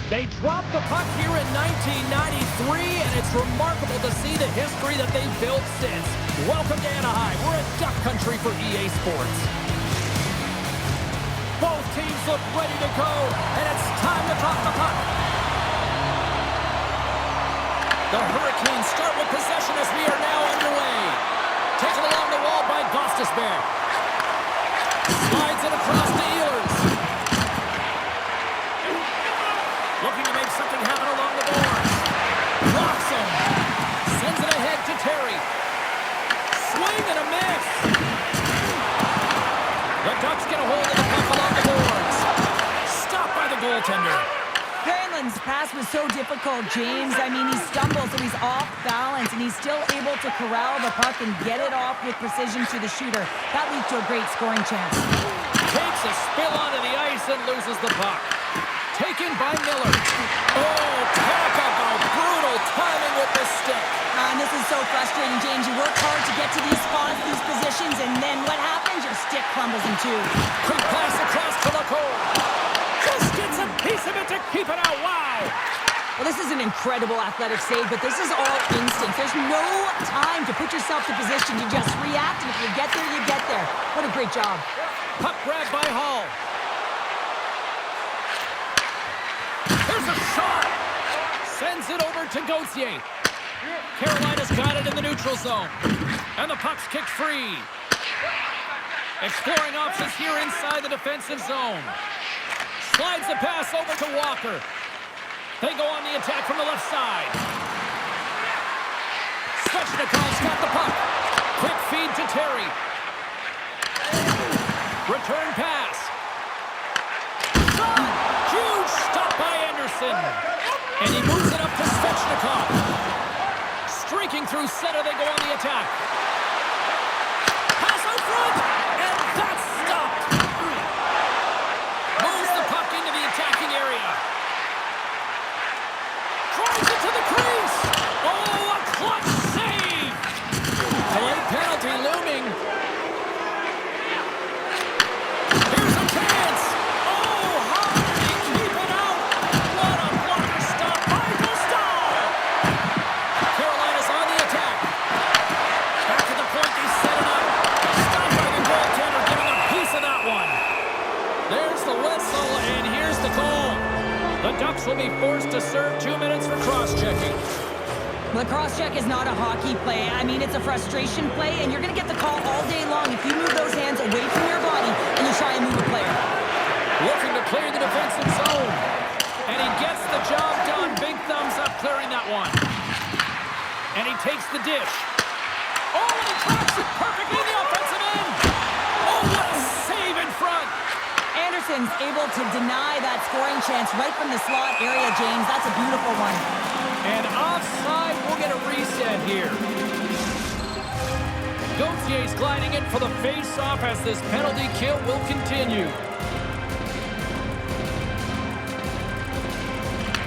They dropped the puck here in 1993, and it's remarkable to see the history that they've built since. Welcome to Anaheim. We're in Duck Country for EA Sports. Both teams look ready to go, and it's time to drop the puck. The Hurricanes start with possession as we are now underway. Taken along the wall by Gostisbehere. Slides it across to Ehlers. Looking to make something happen along the boards. Blocks him. Sends it ahead to Terry. Swing and a miss. The Ducks get a hold of the puck along the boards. Stopped by the goaltender. Granlund's pass was so difficult, James. I mean, he stumbles, so he's off balance, and he's still able to corral the puck and get it off with precision to the shooter. That leads to a great scoring chance. Takes a spill onto the ice and loses the puck. Taken by Miller. Oh, talk about brutal timing with the stick. And this is so frustrating, James. You work hard to get to these spots, these positions, and then what happens? Your stick crumbles in two. Quick pass across to Lacour. Just gets a piece of it to keep it out. Wow. Well, this is an incredible athletic save, but this is all instinct. There's no time to put yourself to position. You just react, and if you get there, you get there. What a great job. Puck grab by Hall. There's a shot. Sends it over to Gauthier. Carolina's got it in the neutral zone. And the puck's kicked free. Exploring options here inside the defensive zone. Slides the pass over to Walker. They go on the attack from the left side. Svechnikov's got the puck. Quick feed to Terry. Return pass. Shot! Huge stop by Anderson. And he moves it up to Svechnikov. Streaking through center, they go on the attack. Pass out front, and that's stopped. Moves the puck into the attacking area. Drives it to the crease. Oh, a clutch save. Late penalty looming. Here's a chance. Oh, how did he keep it out? What a blocker stop by Gustav. Carolina's on the attack. Back to the point, they set it up. Stopped by the goaltender, getting a piece of that one. There's the whistle, and here's the call. The Ducks will be forced to serve 2 minutes for cross-checking. The cross-check is not a hockey play. I mean, it's a frustration play, and you're going to get the call all day long if you move those hands away from your body and you try and move a player. Looking to clear the defensive zone. And he gets the job done. Big thumbs up clearing that one. And he takes the dish. Oh, and he tracks it perfectly in the offensive end. Oh, what a save in front. Anderson's able to deny that scoring chance right from the slot area, James. That's a beautiful one. And offside, we'll get a reset here. Gauthier's gliding in for the face-off as this penalty kill will continue.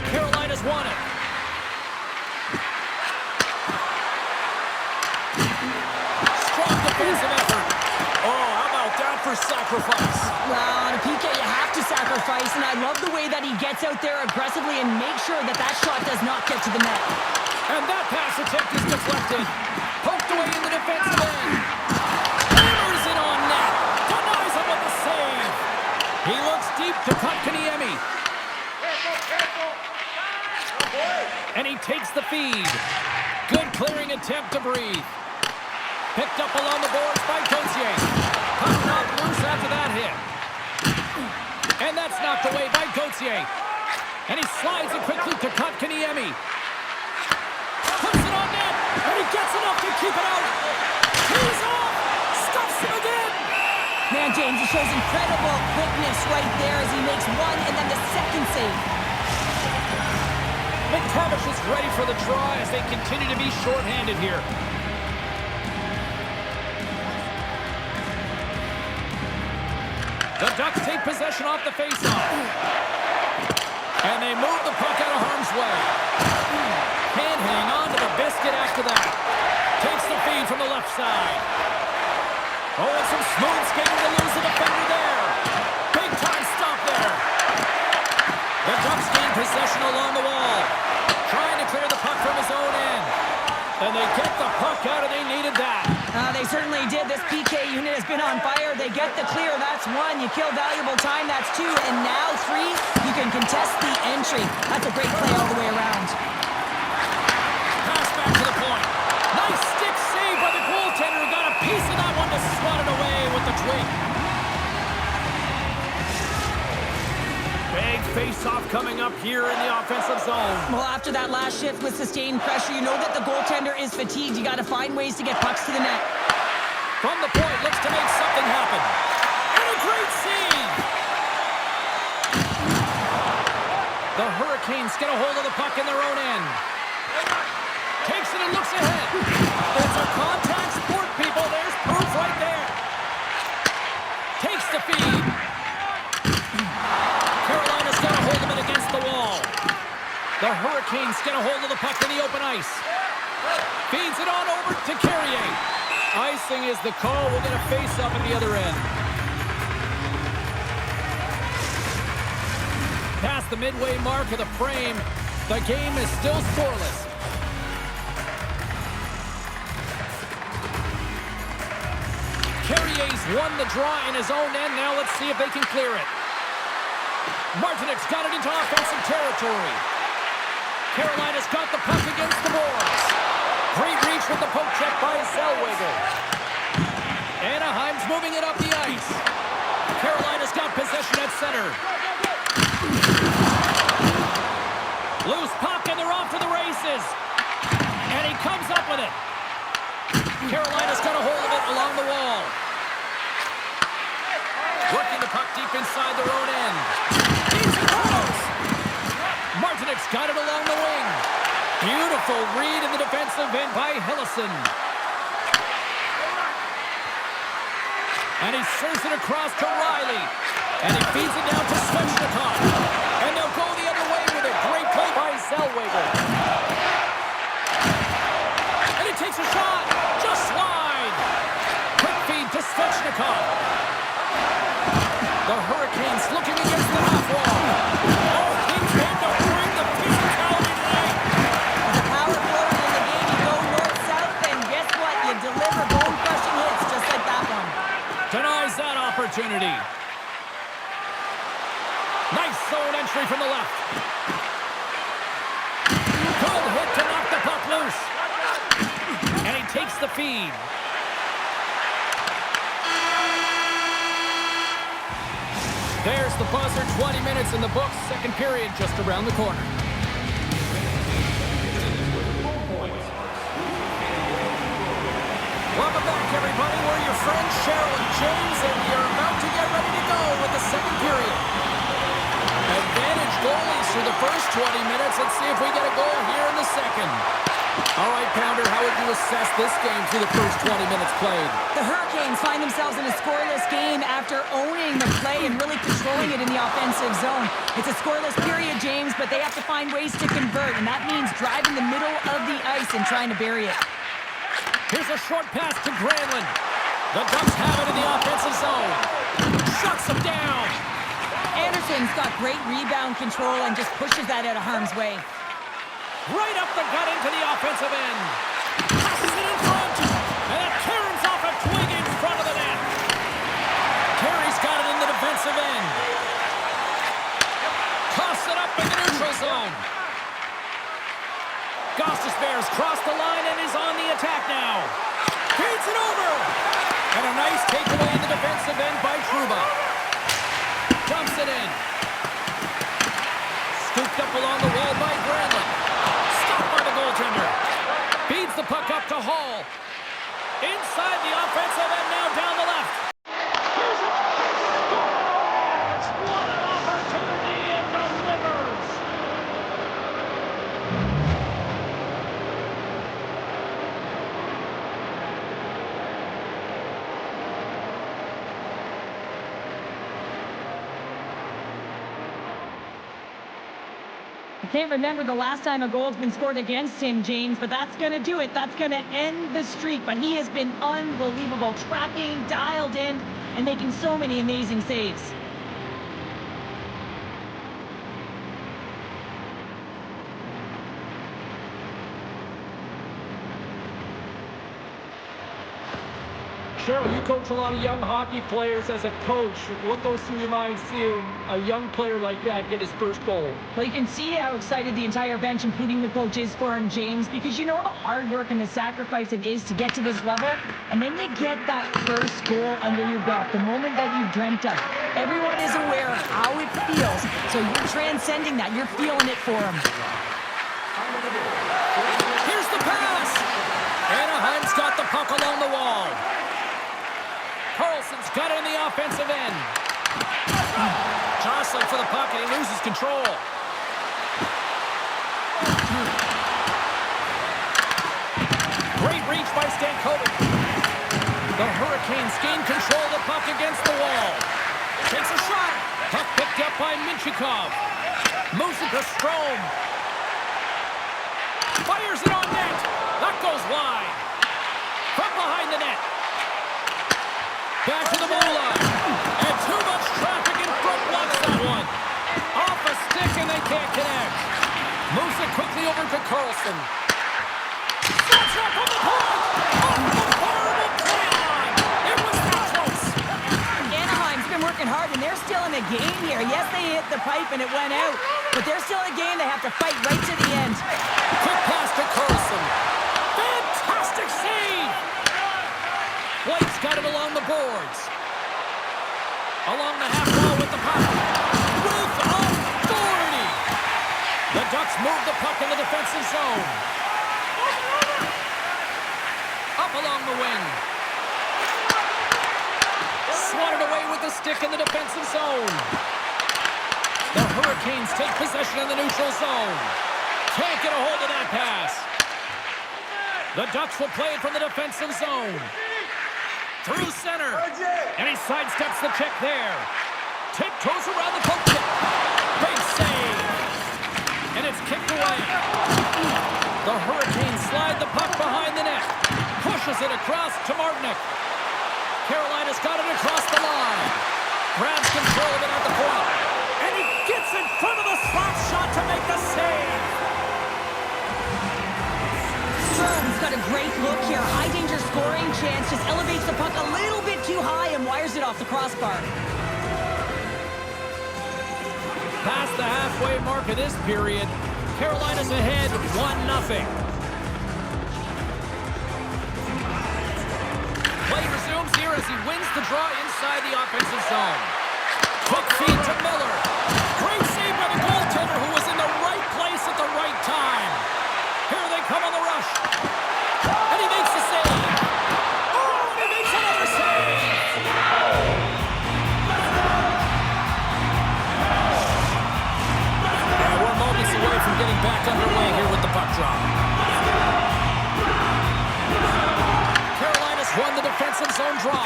Carolina's won it. Strong defensive effort. Oh, how about that for sacrifice? Well, on a PK, you have to sacrifice, and I love the way that he gets out there aggressively and makes sure that that shot does not get to the net. And that pass attempt is deflected. Poked away in the defensive end. Hammers it on net. Denies him with the save. He looks deep to Kotkaniemi. And he takes the feed. Good clearing attempt to breathe. Picked up along the boards by Gauthier. Puck knocked loose after that hit. And that's knocked away by Gauthier. And he slides it quickly to Kotkaniemi. Puts it on net, and he gets enough to keep it out. He's off. Stuffs him again. Man, James, he shows incredible quickness right there as he makes one and then the second save. McTavish is ready for the draw as they continue to be shorthanded here. The Ducks take possession off the faceoff. And they move the puck out of harm's way. Can't hang on to the biscuit after that. Takes the feed from the left side. Oh, and some smooth skating to lose the defender there. Big time stop there. The Ducks gain possession they get the clear. That's one. You kill valuable time. That's two. And now three, you can contest the entry. That's a great play all the way around. Pass back to the point. Nice stick save by the goaltender. Got a piece of that one to swat it away with the twig. Big face-off coming up here in the offensive zone. Well, after that last shift with sustained pressure, you know that the goaltender is fatigued. You got to find ways to get pucks to the net. From the point, looks to make something happen. And a great save! The Hurricanes get a hold of the puck in their own end. Takes it and looks ahead. It's a contact sport, people. There's proof right there. Takes the feed. Carolina's got a hold of it against the wall. The Hurricanes get a hold of the puck in the open ice. Feeds it on over to Carrier. Icing is the call. We'll get a face-up at the other end. Past the midway mark of the frame, the game is still scoreless. Carrier's won the draw in his own end. Now let's see if they can clear it. Martinek's got it into offensive territory. Carolina's got the puck against the boards. Great reach with the poke check by Zellweger. Anaheim's moving it up the ice. Carolina's got possession at center. Loose puck and they're off to the races. And he comes up with it. Carolina's got a hold of it along the wall. Working the puck deep inside their own end. He's close. Martinek's got it along the wing. Beautiful read in the defensive end by Hillison. And he serves it across to Riley. And he feeds it down to Svechnikov. And they'll go the other way with a great play by Zellweger. And he takes a shot. Just wide. Quick feed to Svechnikov. The Hurricanes looking against the half wall. Oh, Kings came to bring the physicality tonight. The power forward in the game, you go north-south, and guess what? You deliver bone-crushing hits just like that one. Denies that opportunity. Nice zone entry from the left. Good hit to knock the puck loose. And he takes the feed. There's the buzzer, 20 minutes in the books. Second period just around the corner. Welcome back, everybody. We're your friends, Cheryl and James, and you're about to get ready to go with the second period. Advantage goalies through the first 20 minutes. Let's see if we get a goal here in the second. All right, Pounder, how would you assess this game through the first 20 minutes played? The Hurricanes find themselves in a scoreless game after owning the play and really controlling it in the offensive zone. It's a scoreless period, James, but they have to find ways to convert, and that means driving the middle of the ice and trying to bury it. Here's a short pass to Granlund. The Ducks have it in the offensive zone. Shuts them down. Anderson's got great rebound control and just pushes that out of harm's way. Right up the gut into the offensive end. Passes it in front. And it caroms off a twig in front of the net. Terry's got it in the defensive end. Toss it up in the neutral zone. Gostis Bears cross the line and is on the attack now. Feeds it over. And a nice takeaway in the defensive end by Trouba. Dumps it in. Scooped up along the wall by Granlund. Stopped by the goaltender. Feeds the puck up to Hall. Inside the offensive end, now down the left. What an opportunity and delivers. I can't remember the last time a goal's been scored against him, James, but that's going to do it. That's going to end the streak. But he has been unbelievable, tracking, dialed in, and making so many amazing saves. Cheryl, you coach a lot of young hockey players as a coach. What goes through your mind seeing a young player like that get his first goal? Well, you can see how excited the entire bench, including the coach, is for him, James, because you know the hard work and the sacrifice it is to get to this level, and then you get that first goal under your belt, the moment that you've dreamt of. Everyone is aware of how it feels, so you're transcending that. You're feeling it for him. Here's the pass! Anaheim's got the puck along the wall. Carlson's got it in the offensive end. Jostling for the puck, and he loses control. Great reach by Stankovic. The Hurricanes gain control of the puck against the wall. Takes a shot. Puck picked up by Minchikov. Moves it to Strome. Fires it on net. That goes wide. From behind the net. Back to the blue line. And too much traffic in front blocks that one. Off a stick and they can't connect. Moves it quickly over to Carlson. Stops up on the point. Oh, the horrible play line. It was that close. Anaheim's been working hard, and they're still in the game here. Yes, they hit the pipe and it went out, but they're still in a game. They have to fight right to the end. Quick pass to Carlson. Fantastic save. White's got it along the boards. Along the half wall with the puck. With authority. The Ducks move the puck in the defensive zone. Up along the wing. Swatted away with the stick in the defensive zone. The Hurricanes take possession in the neutral zone. Can't get a hold of that pass. The Ducks will play it from the defensive zone. Through center. And he sidesteps the check there. Tiptoes around the poke tip. Big save. And it's kicked away. The Hurricanes slide the puck behind the net. Pushes it across to Martinick. Carolina's got it across the line. Grabs control of it at the point. And he gets in front of the slap shot to make the save. Strome's got a great look here. High danger scoring chance. Just elevates the puck a little bit too high and wires it off the crossbar. Past the halfway mark of this period, Carolina's ahead 1-0. Play resumes here as he wins the draw inside the offensive zone. Quick feed to Miller. Great save by the goaltender who was in the right place at the right time. Here they come on the rush. And he makes the save. Oh, and he makes another save. And we're moments away from getting back underway here with the puck drop. Carolina's won the defensive zone draw.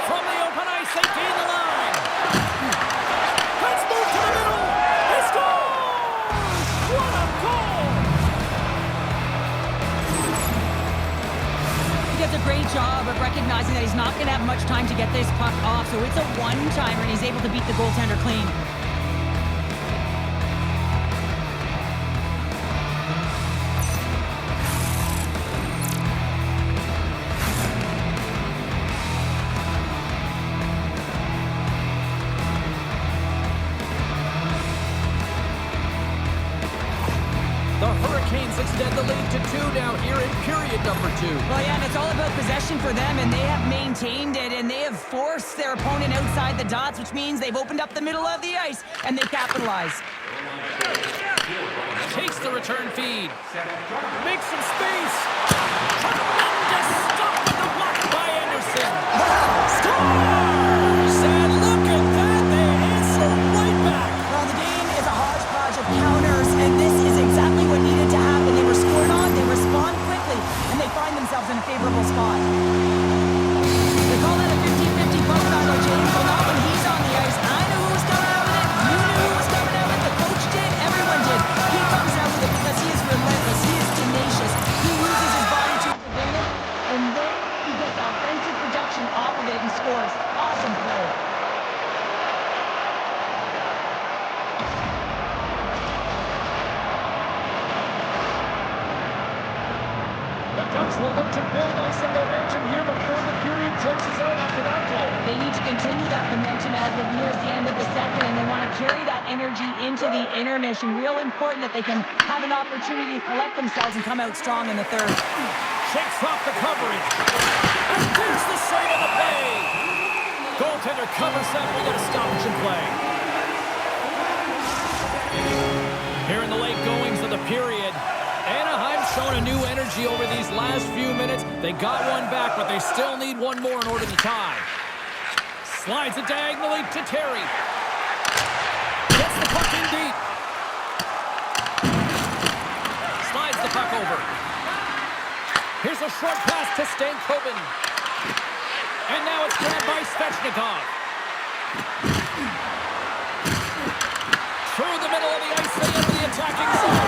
From the open ice, they gain the line. Let's move to the middle. He scores! What a goal! He does a great job of recognizing that he's not going to have much time to get this puck off, so it's a one-timer, and he's able to beat the goaltender clean. The Hurricanes extend the lead to 2 now here in period number 2. Well, yeah, and it's all about possession for them, and they have maintained it, and they have forced their opponent outside the dots, which means they've opened up the middle of the ice, and they capitalize. Takes the return feed. Makes some space. Tremendous stop with the block by Anderson. Scores! And look at that. They answer right back. Well, the game is a hodgepodge of counters, and this is exactly what needed to happen. They were scored on, they respond quickly, and they find themselves in a favorable spot. They call that a 50-50 puck battle, James. Well, not when he's on the ice. I knew who was coming out with it. You knew who was coming out with it. The coach did. Everyone did. He comes out with it because he is relentless. He is tenacious. He uses his body to prevent it, and then he gets offensive production off of it and scores. Awesome play. The Ducks will look to build on some momentum here before the period closes out after that goal. They need to continue that momentum as it nears the end of the second, and they want to carry that energy into the intermission. Real important that they can have an opportunity to collect themselves and come out strong in the third. Shakes off the coverage. And there's the save on the play. Goaltender covers that. We got a stoppage in play. Here in the late goings of the period, Anaheim's shown a new energy over these last few minutes. They got one back, but they still need one more in order to tie. Slides it diagonally to Terry. Gets the puck in deep. Slides the puck over. Here's a short pass to Stankoven. And now it's grabbed by Svechnikov. Through the middle of the ice, they enter the attacking zone.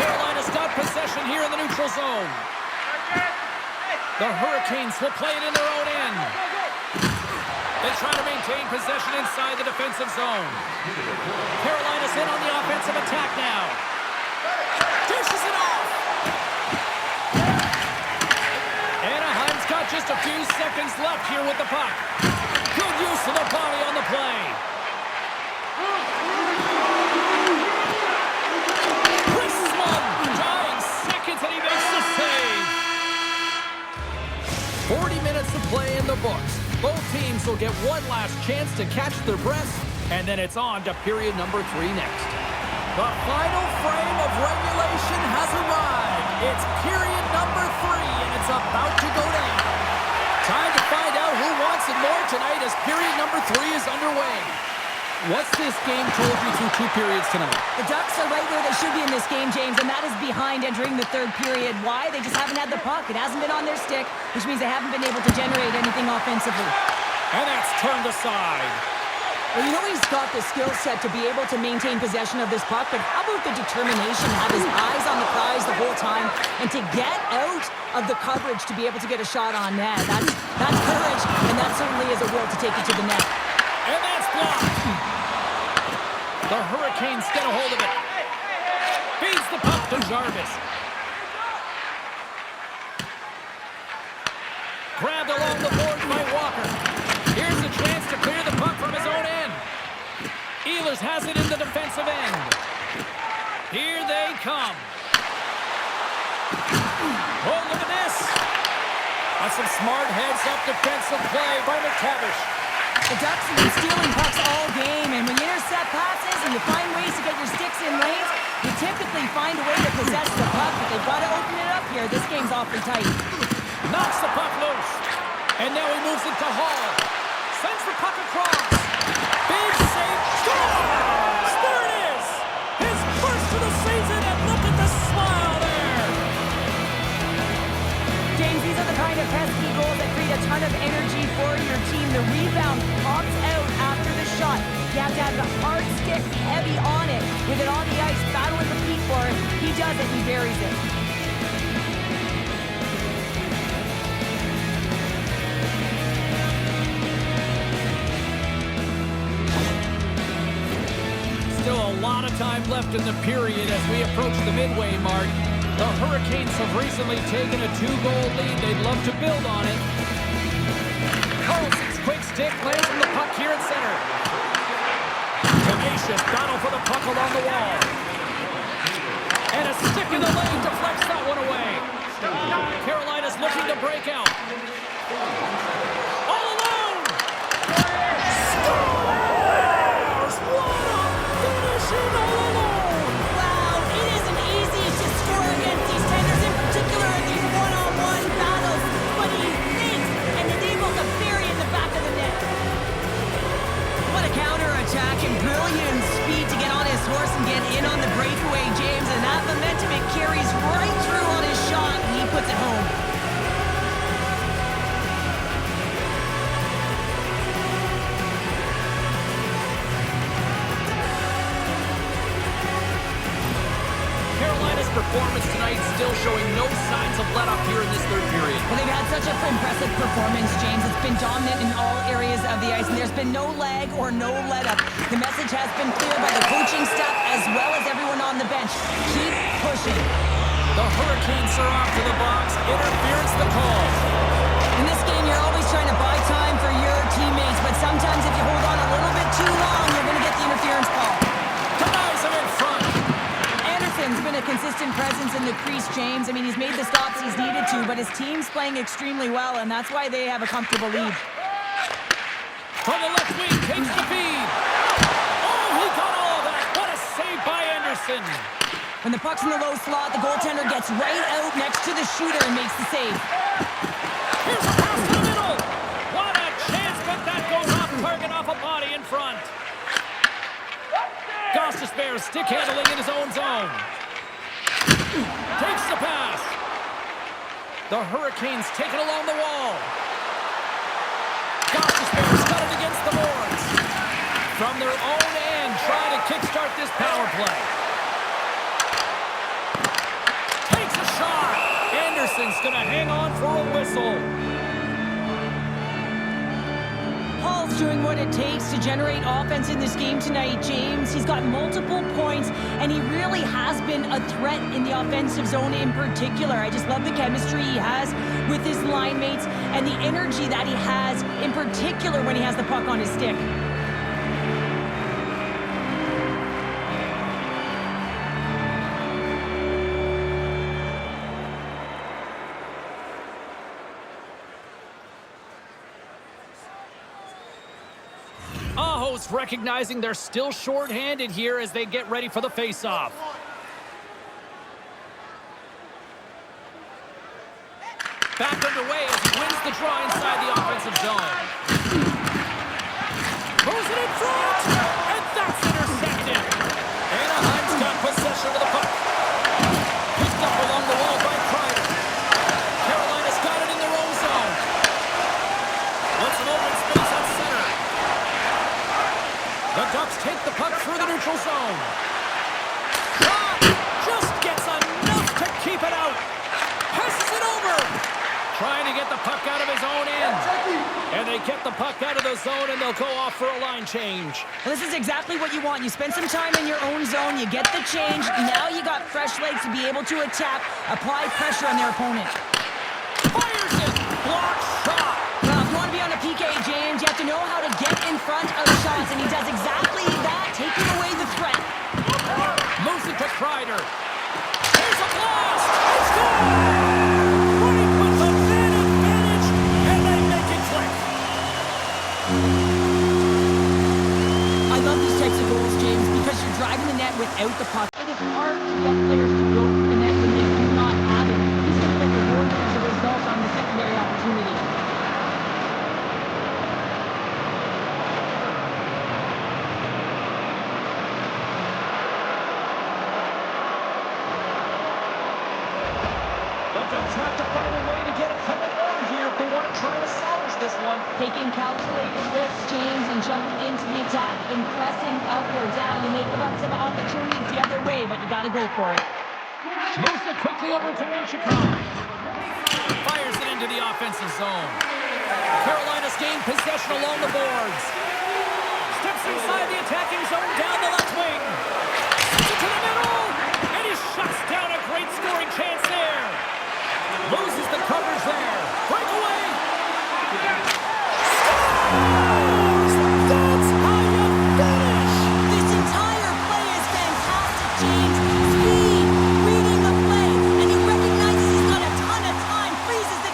Carolina's got possession here in the neutral zone. The Hurricanes will play it in their own end. They try to maintain possession inside the defensive zone. Carolina's in on the offensive attack now. Dishes it off. Anaheim's got just a few seconds left here with the puck. Good use of the body on the play. Chrisman dying seconds and he makes the save. 40 minutes to play in the books. Both teams will get one last chance to catch their breaths, and then it's on to period number 3 next. The final frame of regulation has arrived. It's period number 3, and it's about to go down. Time to find out who wants it more tonight as period number 3 is underway. What's this game told you through 2 periods tonight? The Ducks are right where they should be in this game, James, and that is behind entering the third period. Why? They just haven't had the puck. It hasn't been on their stick, which means they haven't been able to generate anything offensively. And that's turned aside. Well, you know he's got the skill set to be able to maintain possession of this puck, but how about the determination, have his eyes on the prize the whole time, and to get out of the coverage to be able to get a shot on net. That's courage, and that certainly is a will to take it to the net. And that's blocked. The Hurricanes get a hold of it. Feeds the puck to Jarvis. Grabbed along the boards by Walker. Here's a chance to clear the puck from his own end. Ehlers has it in the defensive end. Here they come. Oh, look at this. That's some smart heads-up defensive play by McTavish. The Ducks have been stealing pucks all game, and when you intercept passes and you find ways to get your sticks in lanes, you typically find a way to possess the puck, but they've got to open it up here. This game's awfully tight. Knocks the puck loose. And now he moves it to Hall. Sends the puck across. Big save. Scores! There it is! His first of the season, and look at the smile there! James, these are the kind of pesky goals that create a ton of energy for your team. The rebound pops out after the shot. You have to have the hard stick heavy on it. With it on the ice, battling the feet for it. He does it, he buries it. Still a lot of time left in the period as we approach the midway mark. The Hurricanes have recently taken a 2-goal lead. They'd love to build on it. Carlson's quick stick lands from the puck here at center. Tenacious battle for the puck along the wall. And a stick in the lane deflects that one away. Carolina's looking to break out. All alone! Scores! What a finishing all alone! Wow, it isn't easy to score against these tenders, in particular in these one-on-one battles, but he thinks and is able to bury in the back of the net. What a counter-attack and brilliant speed to get on his horse and get in on the breakaway, James, and that momentum it carries right through on his shot, and he puts it home. Carolina's performance tonight still showing no signs of let-up here in this third period. Well, they've had such an impressive performance, James. It's been dominant in all areas of the ice, and there's been no lag or no let-up. The message has been clear by the coaching staff as well as everyone on the bench. Keep pushing. The Hurricanes are off to the box. Interference the call. In this game, you're always trying to buy time for your teammates, but sometimes if you hold on a little bit too long, you're going to get the interference call. Denies him in front. Anderson's been a consistent presence in the crease, James. I mean, he's made the stops he's needed to, but his team's playing extremely well, and that's why they have a comfortable lead. From the left wing, takes the feed. Oh, he got all of that. What a save by Anderson. When the puck's in the low slot, the goaltender gets right out next to the shooter and makes the save. Here's a pass to the middle. What a chance, but that goes off target off a body in front. Gostisbehere stick handling in his own zone. Takes the pass. The Hurricanes take it along the wall. Gostisbehere's got it against the boards. From their own end, trying to kickstart this power play. Takes a shot. Anderson's going to hang on for a whistle. Hall's doing what it takes to generate offense in this game tonight, James. He's got multiple points, and he really has been a threat in the offensive zone in particular. I just love the chemistry he has with his line mates and the energy that he has, in particular when he has the puck on his stick. Aho's recognizing they're still short-handed here as they get ready for the face-off. Back underway as he wins the draw inside the offensive zone. Moves it in front, and that's intercepted. Anaheim's got possession of the puck. Picked up along the wall by Kreider. Carolina's got it in their own zone. Wants an open space at center. The Ducks take the puck through the neutral zone. Shot! Just gets enough to keep it out. Passes it over. Trying to get the puck out of his own end. And they get the puck out of the zone, and they'll go off for a line change. Well, this is exactly what you want. You spend some time in your own zone, you get the change. Now you got fresh legs to be able to attack, apply pressure on their opponent. Fires it. Block shot. Well, if you want to be on a PK, James, you have to know how to get in front of shots, and he does exactly that, taking away the threat. Moves it to Kreider. Here's a blast. It's good. Running with the man advantage, and they make it click. I love these types of goals, James, because you're driving the net without the puck. It is hard to get players to go to the net when they do not have it. He's going to get rewarded as a result on the secondary opportunity. The Ducks have to find a way to get a couple more here if they want to try to salvage this one. Taking calculated risks, James, and jumping into the attack and pressing up or down. You may give up some opportunities the other way, but you got to go for it. Moves it quickly over to Chicago. Fires it into the offensive zone. Carolina's gained possession along the boards. Steps inside the attacking zone down the left wing. Sends it to the middle. And he shuts down a great scoring chance there. Loses the coverage there. Breakaway. Scores! That's how you finish. This entire play is fantastic, James. Speed, reading the play, and he recognizes he's got a ton of time. Freezes the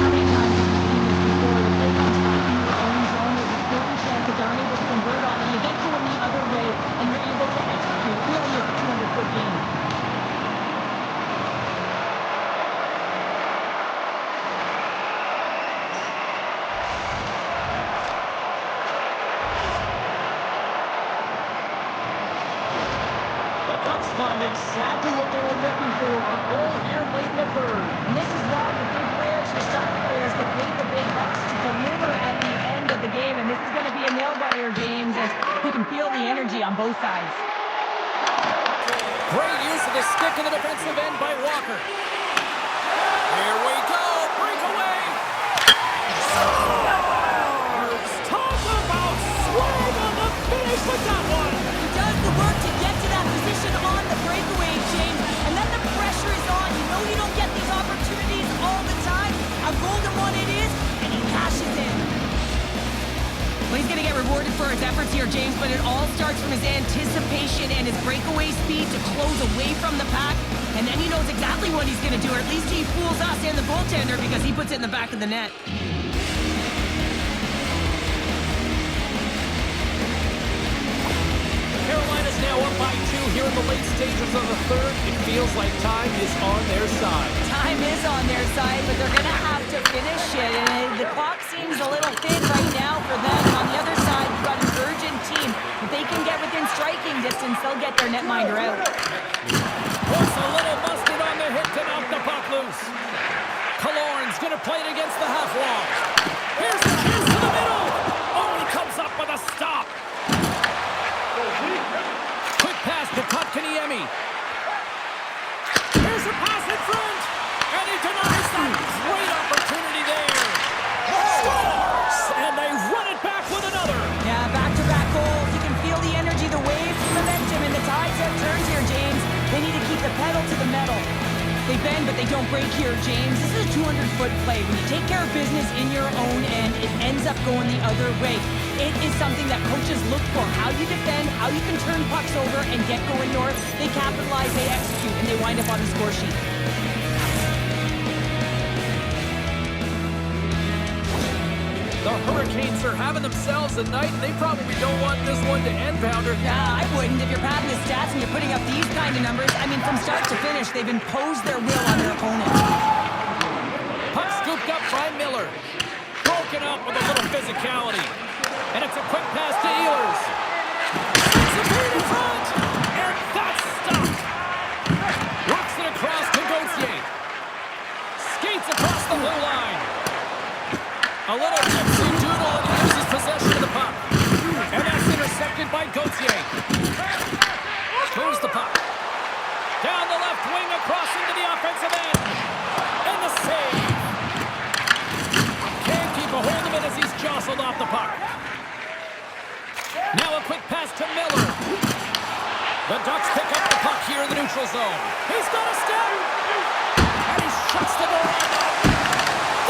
How many times have you seen this before? The play comes back in your own zone. There's a scoring chance that they're unable to convert on, and you get going the other way, and you're able to execute. It really is a 200-foot game. The Ducks find exactly what they were looking for. A goal here late in the third. And this is why the big players, your star players, get paid the big bucks to deliver at the end of the game. And this is going to be a nail-biter, James, as you can feel the energy on both sides. Great use of the stick in the defensive end by Walker. Here we go. Breakaway. Scores! Talk about swag on the finish with that one. He does the work to get to that position on the breakaway, James. rewarded for his efforts here, James, but it all starts from his anticipation and his breakaway speed to close away from the pack. And then he knows exactly what he's going to do, or at least he fools us and the goaltender because he puts it in the back of the net. Carolina's now up by 2 here in the late stages of the third. It feels like time is on their side. Time is on their side, but they're going to have to finish it. And the clock seems a little thin right now for them. And on the other side, you've got an urgent team. If they can get within striking distance, they'll get their netminder out. Puts a little mustard on the hit to knock the puck loose. Killorn's going to play it against the half wall. Here's the chance to the middle. Oh, he comes up with a stop. Quick pass to Kotkaniemi. Here's a pass in front. And he denies that. Great opportunity there. Scores! And they run it back with another. Yeah, back-to-back goals. You can feel the energy, the wave, the momentum, and the tides have turned here, James. They need to keep the pedal to the metal. They bend, but they don't break here, James. This is a 200-foot play. When you take care of business in your own end, it ends up going the other way. It is something that coaches look for. How you defend, how you can turn pucks over and get going north. They capitalize, they execute, and they wind up on the score sheet. The Hurricanes are having themselves a night, and they probably don't want this one to end, Pounder. Nah, I wouldn't. If you're padding the stats and you're putting up these kind of numbers, I mean, from start to finish, they've imposed their will on their opponent. Puck scooped up by Miller. Broken up with a little physicality. And it's a quick pass to Ehlers. It's a beat in front, and that's stopped. Rocks it across to Gauthier. Skates across the blue line. A little gypsy doodle, and he loses possession of the puck. And that's intercepted by Gauthier. Moves the puck. Down the left wing, across into the offensive end. And the save. Can't keep a hold of it as he's jostled off the puck. Now a quick pass to Miller. The Ducks pick up the puck here in the neutral zone. He's got a step. And he shuts the door.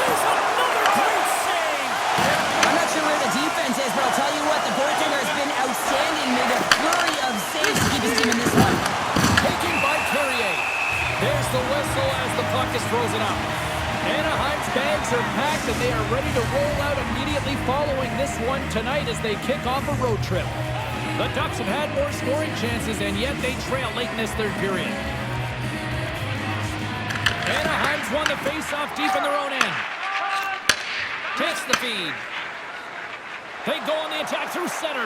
There's another great save. I'm not sure where the defense is, but I'll tell you what, the goaltender has been outstanding. Made a flurry of saves to keep his team in this one. Taken by Carrier. There's the whistle as the puck is frozen up. Anaheim's bags are packed, and they are ready to roll out immediately following this one tonight as they kick off a road trip. The Ducks have had more scoring chances, and yet they trail late in this third period. Anaheim's won the face-off deep in their own end. Takes the feed. They go on the attack through center.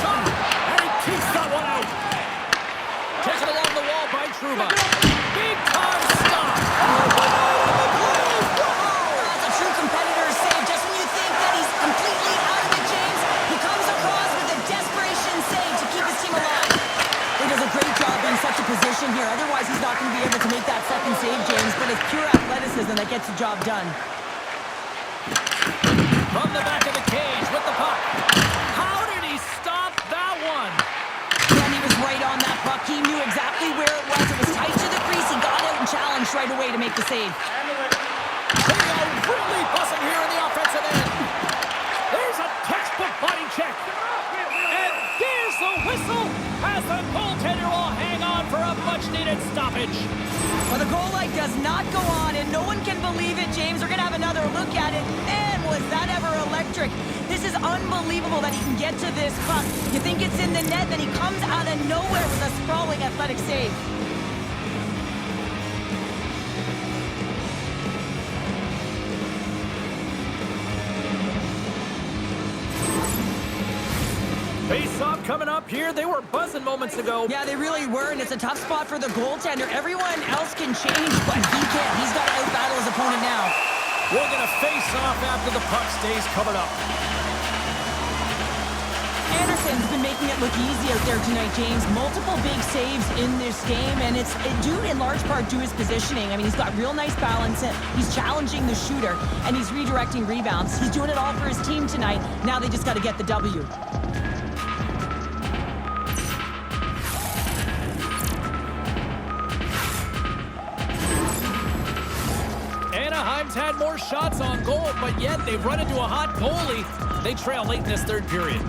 Shot! And he keeps that one out. Taken along the wall by Trouba. Big time stop. That's a true competitor's save. Just when you think that he's completely out of it, James, he comes across with a desperation save to keep his team alive. He does a great job in such a position here. Otherwise, he's not going to be able to make that second save, James. But it's pure athleticism that gets the job done. From the back of the cage with the puck. How did he stop that one? And he was right on that puck. He knew exactly where it was. It was tight to the crease. He got out and challenged right away to make the save. They are really buzzing here in the offensive end. There's a textbook body check. And there's the whistle as the goaltender will hang on for a much-needed stoppage. Well, the goal light does not go on, and no one can believe it, James. We're going to have another look at it. Man, was that ever electric. This is unbelievable that he can get to this puck. You think it's in the net, then he comes out of nowhere with a sprawling athletic save. Face-off coming up here. They were buzzing moments ago. Yeah, they really were, and it's a tough spot for the goaltender. Everyone else can change, but he can't. He's got to out-battle his opponent now. We're going to face off after the puck stays covered up. Anderson's been making it look easy out there tonight, James. Multiple big saves in this game, and it's due in large part to his positioning. I mean, he's got real nice balance. He's challenging the shooter, and he's redirecting rebounds. He's doing it all for his team tonight. Now they just got to get the W. Hurricanes had more shots on goal, but yet they've run into a hot goalie. They trail late in this third period.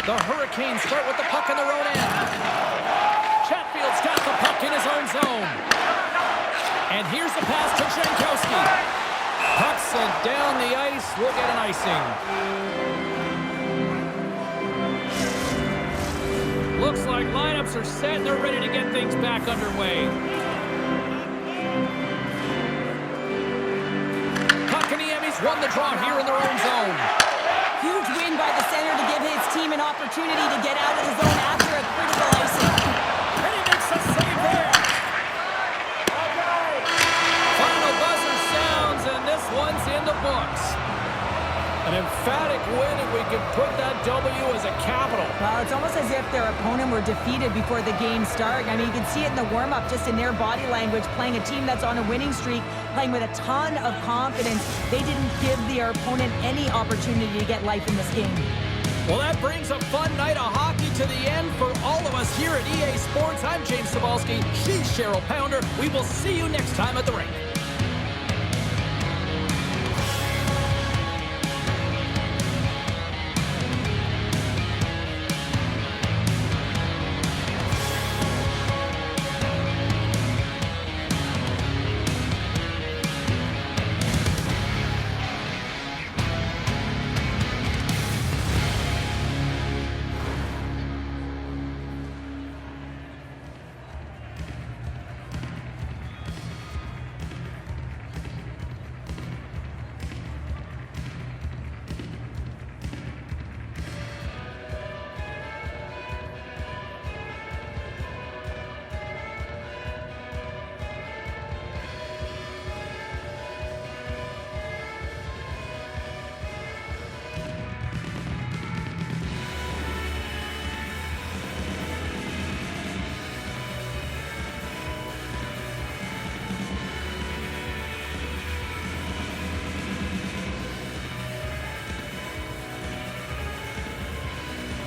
The Hurricanes start with the puck in their own end. Chatfield's got the puck in his own zone. And here's the pass to Jankowski. Puck sent down the ice. We'll get an icing. Looks like lineups are set and they're ready to get things back underway. Kotkaniemi's won the draw here in their own zone. Huge win by the center to give his team an opportunity to get out of the zone after a critical icing. And he makes a save there. Final buzzer sounds, and this one's in the books. An emphatic win, and we can put that W as a capital. Well, it's almost as if their opponent were defeated before the game started. I mean, you can see it in the warm-up, just in their body language, playing a team that's on a winning streak, playing with a ton of confidence. They didn't give their opponent any opportunity to get life in this game. Well, that brings a fun night of hockey to the end for all of us here at EA Sports. I'm James Cebulski. She's Cheryl Pounder. We will see you next time at the rink.